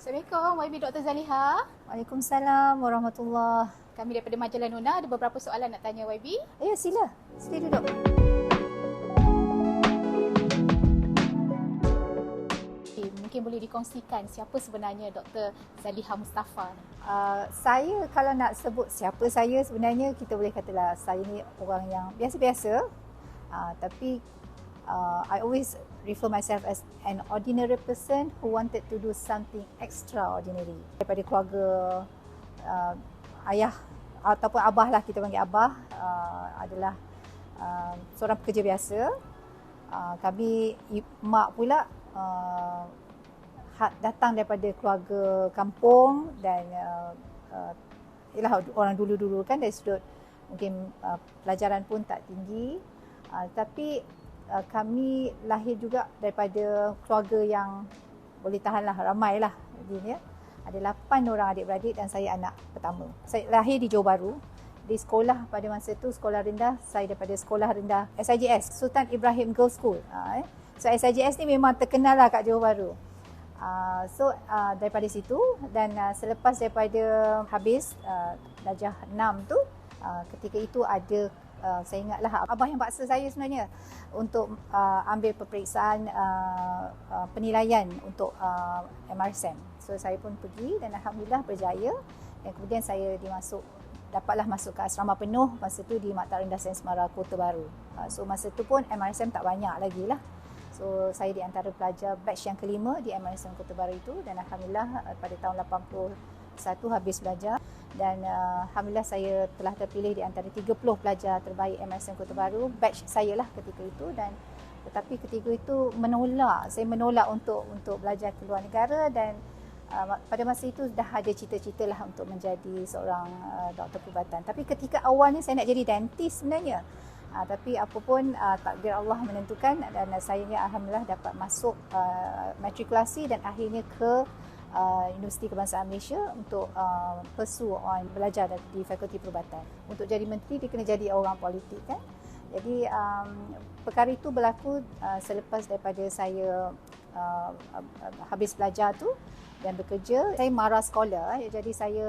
Assalamualaikum, YB Dr. Zaliha. Waalaikumsalam warahmatullahi. Kami daripada Majalah Nona ada beberapa soalan nak tanya YB. Ya, sila. Sila duduk. Mungkin boleh dikongsikan siapa sebenarnya Dr. Zaliha Mustafa? Saya kalau nak sebut siapa saya sebenarnya, kita boleh katalah saya ni orang yang biasa-biasa. Tapi I always refer myself as an ordinary person who wanted to do something extraordinary. Daripada keluarga ayah ataupun abah lah, kita panggil abah, adalah seorang pekerja biasa. Kami mak pula datang daripada keluarga kampung dan ialah orang dulu-dulu kan, dari sudut mungkin pelajaran pun tak tinggi, tapi kami lahir juga daripada keluarga yang boleh tahanlah, ramailah. Jadi ada 8 orang adik-beradik dan saya anak pertama. Saya lahir di Johor Bahru. Di sekolah pada masa tu, sekolah rendah, saya daripada sekolah rendah SIJS, Sultan Ibrahim Girls School. So SIJS ni memang terkenal lah kat Johor Bahru. Daripada situ dan selepas daripada habis darjah 6 tu, ketika itu ada saya ingatlah abah yang paksa saya sebenarnya untuk ambil peperiksaan penilaian untuk MRSM. So saya pun pergi dan alhamdulillah berjaya, dan kemudian saya dapatlah masuk ke asrama penuh masa tu di Maktab Rendah Sains Mara Kota Baru. So masa tu pun MRSM tak banyak lagi lah. So saya di antara pelajar batch yang kelima di MRSM Kota Baru itu, dan alhamdulillah pada tahun 81 habis belajar, dan alhamdulillah saya telah terpilih di antara 30 pelajar terbaik MRSM Kota Baru, batch saya lah ketika itu. Dan tetapi ketika itu saya menolak untuk belajar ke luar negara, dan pada masa itu dah ada cita-cita lah untuk menjadi seorang doktor perubatan. Tapi ketika awalnya saya nak jadi dentist sebenarnya. Tapi apapun takdir Allah menentukan, dan saya alhamdulillah dapat masuk matrikulasi dan akhirnya ke Universiti Kebangsaan Malaysia untuk belajar di Fakulti Perubatan. Untuk jadi menteri dia kena jadi orang politik kan. Jadi perkara itu berlaku selepas daripada saya habis belajar tu dan bekerja. Saya mara sekolah, jadi saya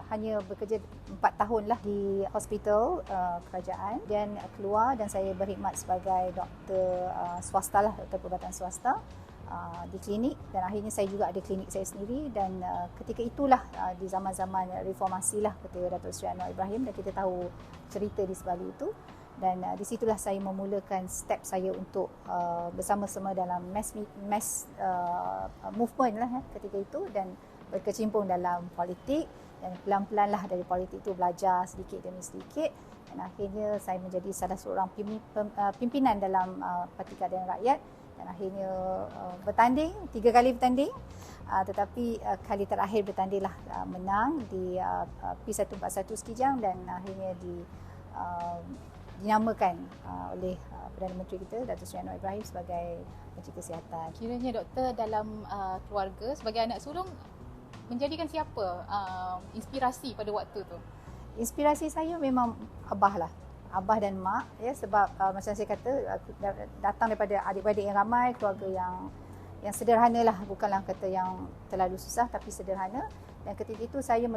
hanya bekerja 4 tahun lah di hospital kerajaan, dan keluar dan saya berkhidmat sebagai doktor swasta lah, doktor perubatan swasta di klinik, dan akhirnya saya juga ada klinik saya sendiri. Dan ketika itulah di zaman-zaman reformasi lah kata Datuk Seri Anwar Ibrahim, dan kita tahu cerita di sebalik itu. Dan di situlah saya memulakan step saya untuk bersama-sama dalam mass movement lah ketika itu, dan berkecimpung dalam politik, dan pelan-pelan lah dari politik itu belajar sedikit demi sedikit, dan akhirnya saya menjadi salah seorang pimpinan dalam Parti Keadilan Rakyat, dan akhirnya bertanding 3 kali bertanding, tetapi kali terakhir bertandinglah menang di P141 Sekijang, dan akhirnya dinamakan oleh Perdana Menteri kita Datuk Seri Anwar Ibrahim sebagai Menteri Kesihatan. Kiranya doktor dalam keluarga sebagai anak sulung menjadikan siapa inspirasi pada waktu tu? Inspirasi saya memang abah lah, abah dan mak ya, sebab macam saya kata, aku datang daripada adik-beradik yang ramai, keluarga yang sederhana lah, bukanlah kata yang terlalu susah, tapi sederhana. Dan ketika itu saya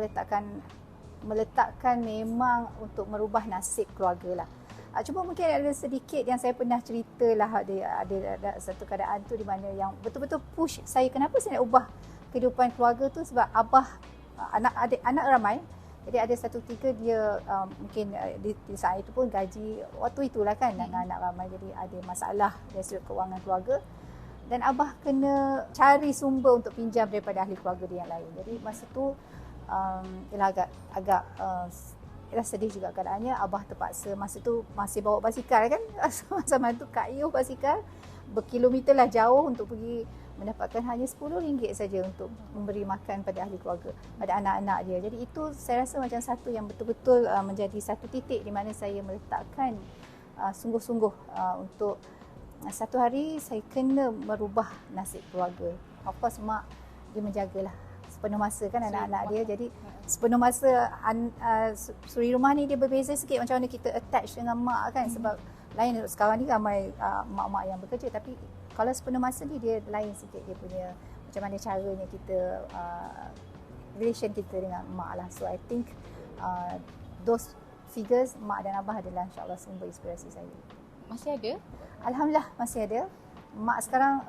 meletakkan memang untuk merubah nasib keluarga lah. Cuma mungkin ada sedikit yang saya pernah cerita lah, ada satu keadaan tu di mana yang betul-betul push saya, kenapa saya nak ubah kehidupan keluarga tu, sebab abah anak ramai. Jadi ada satu ketika dia mungkin di saat itu pun gaji waktu itulah kan, dengan anak ramai, jadi ada masalah dari sudut kewangan keluarga, dan abah kena cari sumber untuk pinjam daripada ahli keluarga dia yang lain. Jadi masa tu ialah agak sedih juga keadaannya. Abah terpaksa masa tu masih bawa basikal kan, sama tu kayuh basikal berkilometer lah jauh untuk pergi, mendapatkan hanya RM10 saja untuk memberi makan pada ahli keluarga, pada anak-anak dia. Jadi itu saya rasa macam satu yang betul-betul menjadi satu titik di mana saya meletakkan sungguh-sungguh untuk satu hari saya kena merubah nasib keluarga. Of course mak dia menjagalah sepenuh masa kan anak-anak dia. Jadi sepenuh masa suri rumah ni dia berbeza sikit macam mana kita attach dengan mak kan, sebab lain sekarang ni ramai mak-mak yang bekerja, tapi kalau sepenuh masa ni dia lain sikit dia punya macam mana caranya kita relation kita dengan mak lah. So I think those figures, mak dan abah adalah insyaAllah sumber inspirasi saya. Masih ada? Alhamdulillah masih ada. Mak sekarang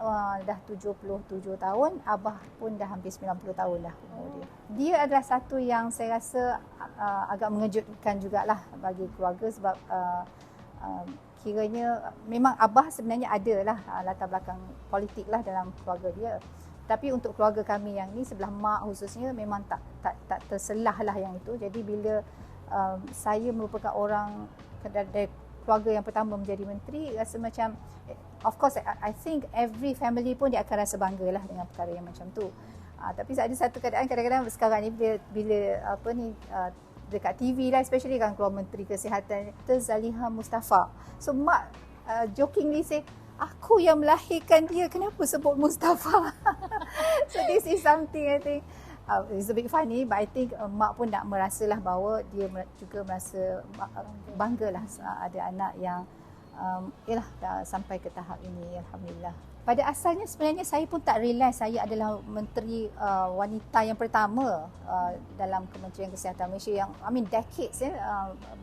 dah 77 tahun, abah pun dah hampir 90 tahun dah umur dia. Dia adalah satu yang saya rasa agak mengejutkan jugalah bagi keluarga sebab kiranya memang abah sebenarnya ada lah latar belakang politik lah dalam keluarga dia. Tapi untuk keluarga kami yang ni sebelah mak khususnya memang tak terselah lah yang itu. Jadi bila saya merupakan orang dari keluarga yang pertama menjadi menteri, rasa macam of course I think every family pun dia akan rasa bangga lah dengan perkara yang macam tu. Tapi ada satu keadaan kadang-kadang sekarang ni bila apa ni dekat TV lah especially kan keluar Menteri Kesihatan Zaliha Mustafa. So mak jokingly say, aku yang melahirkan dia, kenapa sebut Mustafa? So this is something I think it's a bit funny, but I think mak pun nak merasalah bahawa dia juga merasa banggalah ada anak yang yalah dah sampai ke tahap ini, alhamdulillah. Pada asalnya sebenarnya saya pun tak realise saya adalah menteri wanita yang pertama dalam Kementerian Kesihatan Malaysia yang decades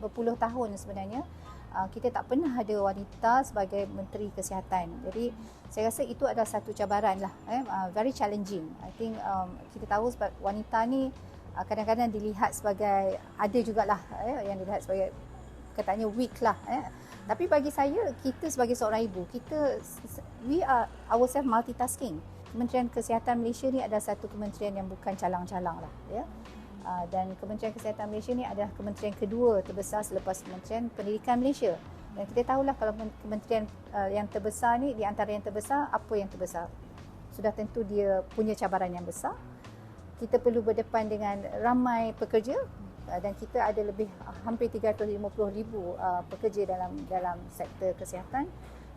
berpuluh tahun sebenarnya. Kita tak pernah ada wanita sebagai Menteri Kesihatan. Jadi saya rasa itu adalah satu cabaran lah, very challenging. I think kita tahu sebab wanita ni kadang-kadang dilihat sebagai, ada jugalah yang dilihat sebagai katanya weak lah. Tapi bagi saya, kita sebagai seorang ibu, we are ourselves multitasking. Kementerian Kesihatan Malaysia ni adalah satu kementerian yang bukan calang-calang lah, ya. Dan Kementerian Kesihatan Malaysia ni adalah kementerian kedua terbesar selepas Kementerian Pendidikan Malaysia. Dan kita tahulah kalau kementerian yang terbesar ni, di antara yang terbesar, apa yang terbesar? Sudah tentu dia punya cabaran yang besar. Kita perlu berdepan dengan ramai pekerja dan kita ada lebih hampir 350,000 pekerja dalam sektor kesihatan.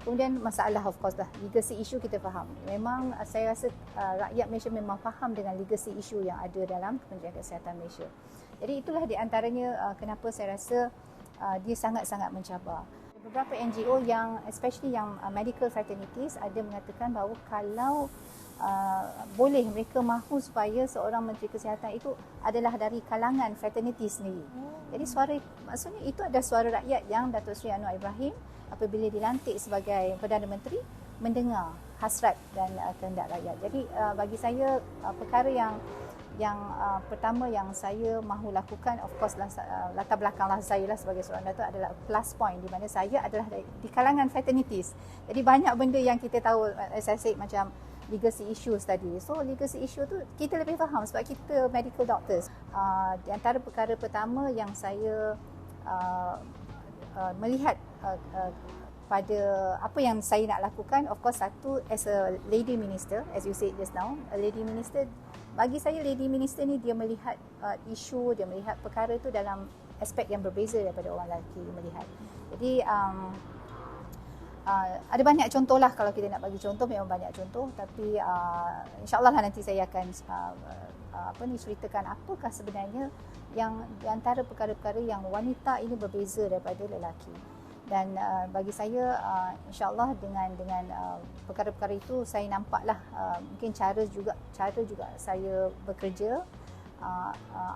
Kemudian masalah of course lah, legacy issue kita faham. Memang saya rasa rakyat Malaysia memang faham dengan legacy issue yang ada dalam Kementerian Kesihatan Malaysia. Jadi itulah di antaranya kenapa saya rasa dia sangat-sangat mencabar. Beberapa NGO yang especially yang medical fraternities ada mengatakan bahawa kalau boleh mereka mahu supaya seorang Menteri Kesihatan itu adalah dari kalangan fraternity sendiri. Jadi suara, maksudnya itu adalah suara rakyat yang Datuk Seri Anwar Ibrahim apabila dilantik sebagai Perdana Menteri mendengar hasrat dan kehendak rakyat. Jadi bagi saya perkara yang pertama yang saya mahu lakukan, of course latar belakang saya lah sebagai seorang datuk adalah plus point di mana saya adalah di kalangan fraternities. Jadi banyak benda yang kita tahu, as I said, macam legacy issues tadi. So legacy issue tu kita lebih faham sebab kita medical doctors. Di antara perkara pertama yang saya melihat pada apa yang saya nak lakukan, of course satu as a lady minister, as you said just now, a lady minister, bagi saya lady minister ni dia melihat isu, dia melihat perkara tu dalam aspek yang berbeza daripada orang lelaki melihat. Jadi ada banyak contoh lah, kalau kita nak bagi contoh memang banyak contoh, tapi insyaAllah lah nanti saya akan ceritakan apakah sebenarnya yang di antara perkara-perkara yang wanita ini berbeza daripada lelaki. Dan bagi saya insyaAllah dengan perkara-perkara itu saya nampaklah mungkin cara juga saya bekerja.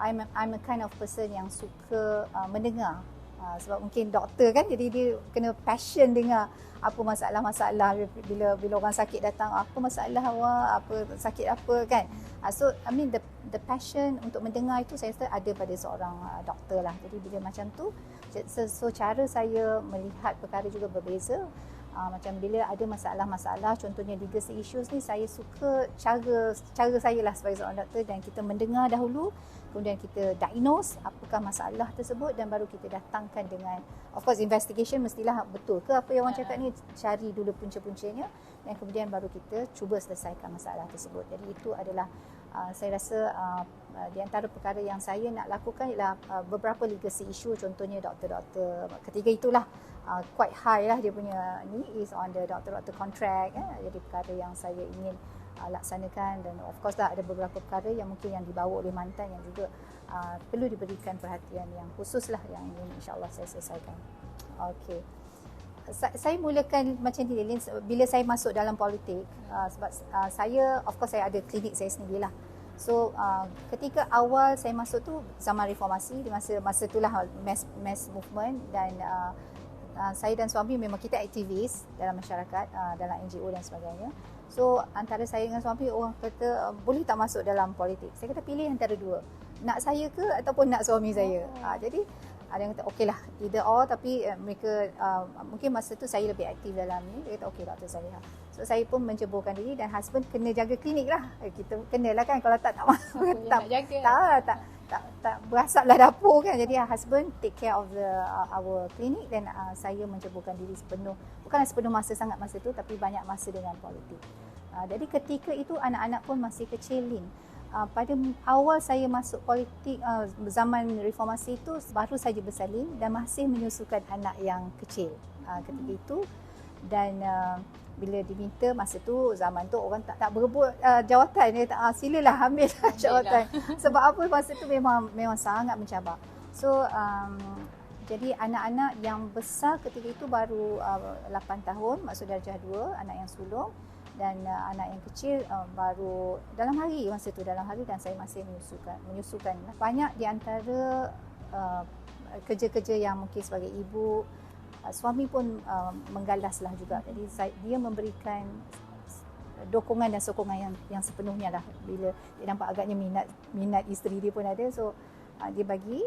I'm a kind of person yang suka mendengar. Sebab mungkin doktor kan, jadi dia kena passion dengar apa masalah-masalah bila orang sakit datang, apa masalah awak, apa sakit apa kan. So I mean the passion untuk mendengar itu saya rasa ada pada seorang doktor lah. Jadi bila macam tu, so cara saya melihat perkara juga berbeza. Macam bila ada masalah-masalah, contohnya legacy issues ni, saya suka cara saya lah sebagai seorang doktor, dan kita mendengar dahulu, kemudian kita diagnose apakah masalah tersebut dan baru kita datangkan dengan, of course investigation mestilah betul ke apa yang orang cakap ni, cari dulu punca-puncanya dan kemudian baru kita cuba selesaikan masalah tersebut. Jadi itu adalah saya rasa di antara perkara yang saya nak lakukan ialah beberapa legacy issue, contohnya doktor-doktor ketiga itulah quite high lah dia punya ni, is on the doctor-doctor contract. Jadi perkara yang saya ingin laksanakan, dan of course lah ada beberapa perkara yang mungkin yang dibawa oleh mantan yang juga perlu diberikan perhatian yang khusus lah, yang ingin insyaAllah saya selesaikan. Okay. Saya mulakan macam ni Lin, bila saya masuk dalam politik, sebab saya, of course saya ada klinik saya sendirilah. So ketika awal saya masuk tu zaman reformasi, di masa itulah mass movement, dan saya dan suami memang kita aktivis dalam masyarakat, dalam NGO dan sebagainya. So antara saya dengan suami, orang kata boleh tak masuk dalam politik. Saya kata pilih antara dua, nak saya ke ataupun nak suami saya. Jadi ada yang kata okey lah, either or, tapi mereka mungkin masa tu saya lebih aktif dalam ni. Dia kata okey Dr. Zaliha. So saya pun menceburkan diri, dan husband kena jaga klinik lah. Kita kenalah kan, kalau tak masuk tak berasaplah dapur kan. Jadi husband take care of our clinic, dan saya menceburkan diri sepenuh, bukanlah sepenuh masa sangat masa tu, tapi banyak masa dengan politik. Jadi ketika itu anak-anak pun masih kecil, Lin. Pada awal saya masuk politik, zaman reformasi itu baru saja bersalin dan masih menyusukan anak yang kecil ketika itu. Dan bila diminta masa tu, zaman tu orang tak berebut jawatan, dia kata silalah ambil jawatan. Sebab apa, masa tu memang sangat mencabar. So jadi anak-anak yang besar ketika itu baru 8 tahun, masuk darjah 2, anak yang sulung, dan anak yang kecil baru dalam hari masa tu, dalam hari, dan saya masih menyusukan. Banyak di antara kerja-kerja yang mungkin sebagai ibu, suami pun menggalaslah juga. Jadi dia memberikan dokongan dan sokongan yang sepenuhnya lah. Bila dia nampak agaknya minat isteri dia pun ada, so dia bagi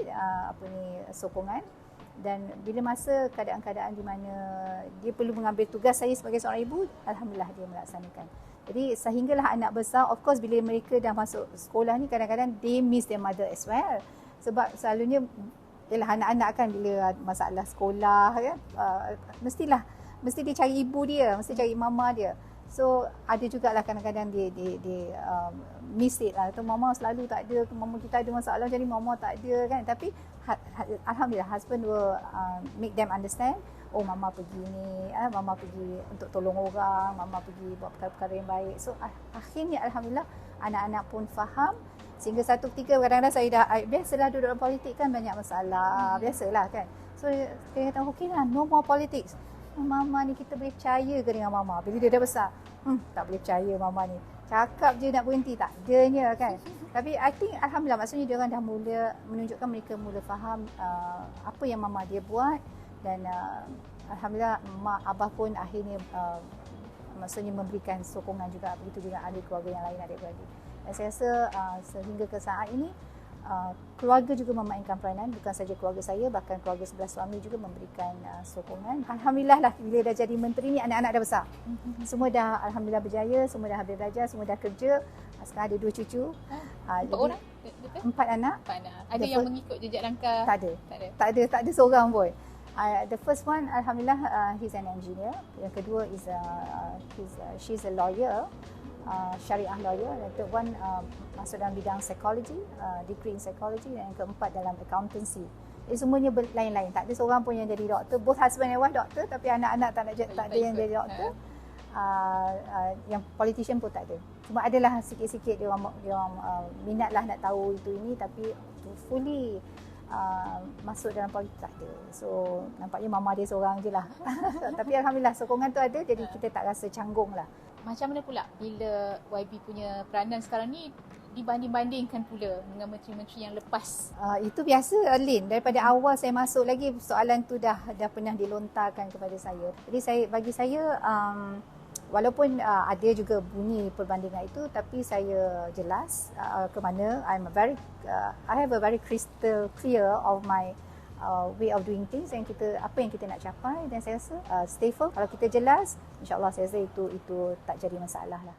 sokongan. Dan bila masa keadaan-keadaan di mana dia perlu mengambil tugas saya sebagai seorang ibu, alhamdulillah dia melaksanakan. Jadi sehinggalah anak besar, of course bila mereka dah masuk sekolah ni, kadang-kadang they miss their mother as well. Sebab selalunya ialah anak-anak kan, bila masalah sekolah kan, mesti dia cari ibu dia, mesti cari mama dia. So ada jugalah kadang-kadang dia miss it lah. Atau mama selalu tak ada, mama kita ada masalah jadi mama tak ada kan. Tapi alhamdulillah husband will make them understand. Oh, mama pergi ni, mama pergi untuk tolong orang, mama pergi buat perkara-perkara yang baik. So akhirnya alhamdulillah anak-anak pun faham. Sehingga satu ketika kadang-kadang saya dah biasalah duduk dalam politik kan, banyak masalah, biasalah kan. So dia kata okey lah, no more politics. Mama ni kita boleh percaya ke dengan mama? Bila dia dah besar, tak boleh percaya mama ni. Cakap je nak berhenti, tak adanya kan. Tapi I think alhamdulillah, maksudnya dia orang dah mula menunjukkan, mereka mula faham apa yang mama dia buat. Dan alhamdulillah mak abah pun akhirnya maksudnya memberikan sokongan juga. Begitu juga ahli keluarga yang lain, adik-beradik. Dan saya rasa sehingga ke saat ini keluarga juga memainkan peranan, bukan saja keluarga saya, bahkan keluarga sebelah suami juga memberikan sokongan. Alhamdulillah lah, bila dah jadi menteri ni, anak-anak dah besar. Semua dah alhamdulillah berjaya, semua dah habis belajar, semua dah kerja. Sekarang ada 2 cucu. 4 orang? 4 anak. Ada yang mengikut jejak langkah? Tak ada seorang pun. The first one, alhamdulillah, he's an engineer. Yang kedua is she's a lawyer. Syariah lawyer. Dan third one masuk dalam bidang psychology, degree in psychology. Dan yang keempat dalam accountancy. Jadi semuanya lain-lain. Tak ada seorang pun yang jadi doktor. Both husband and wife doktor, tapi anak-anak tak ada yang jadi doktor. Yang politician pun tak ada. Cuma adalah sikit-sikit dia orang minatlah nak tahu itu ini, tapi fully masuk dalam politik tak ada. So nampaknya mama dia seorang je lah. Tapi alhamdulillah sokongan tu ada, jadi kita tak rasa canggung lah. Macam mana pula bila YB punya peranan sekarang ni dibanding-bandingkan pula dengan menteri-menteri yang lepas? Itu biasa, Lin. Daripada awal saya masuk lagi, soalan tu dah pernah dilontarkan kepada saya. Jadi bagi saya walaupun ada juga bunyi perbandingan itu, tapi saya jelas ke mana I have a very crystal clear of my way of doing things, apa yang kita nak capai. Dan saya rasa stay firm. Kalau kita jelas, insya-Allah saya rasa itu tak jadi masalah lah.